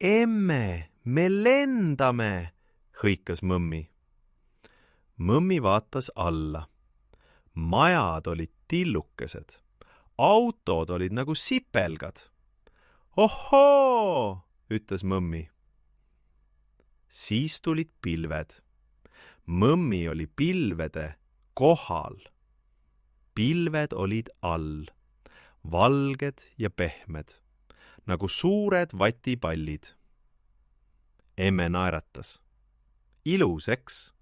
Emme, me lendame, hõikas mõmmi. Mõmmi vaatas alla. Majad olid tillukesed. Autod olid nagu sipelgad. Ohhoo, ütles mõmmi. Siis tulid pilved. Mõmmi oli pilvede kohal. Pilved olid all, valged ja pehmed, nagu suured vatipallid. Emme naeratas. Ilus, eks?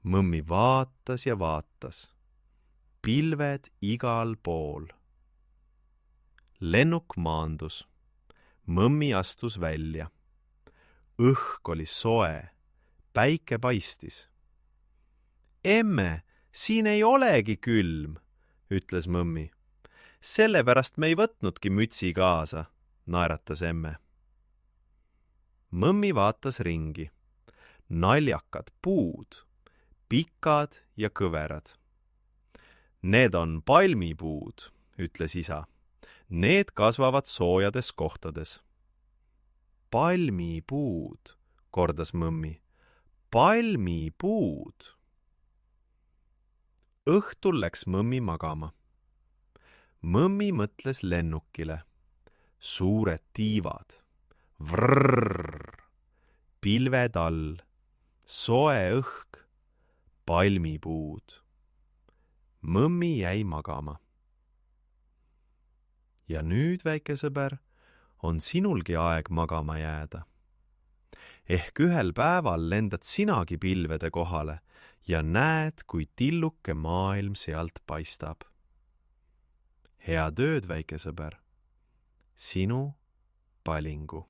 Mõmmi vaatas ja vaatas. Pilved igal pool. Lennuk maandus. Mõmmi astus välja. Õhk oli soe. Päike paistis. Emme, siin ei olegi külm, ütles mõmmi. Sellepärast me ei võtnudki mütsi kaasa, naeratas emme. Mõmmi vaatas ringi. Naljakad puud, pikad ja kõverad. Need on palmipuud, ütles isa. Need kasvavad soojades kohtades. Palmipuud, kordas mõmmi. Palmipuud. Õhtul läks mõmmi magama. Mõmmi mõtles lennukile. Suured tiivad. Vrrrr. Pilved all. Soe õhk. Palmipuud. Mõmmi jäi magama. Ja nüüd, väike sõber, on sinulgi aeg magama jääda. Ehk ühel päeval lendad sinagi pilvede kohale ja näed, kui tilluke maailm sealt paistab. Head ööd, väike sõber. Sinu Palingu.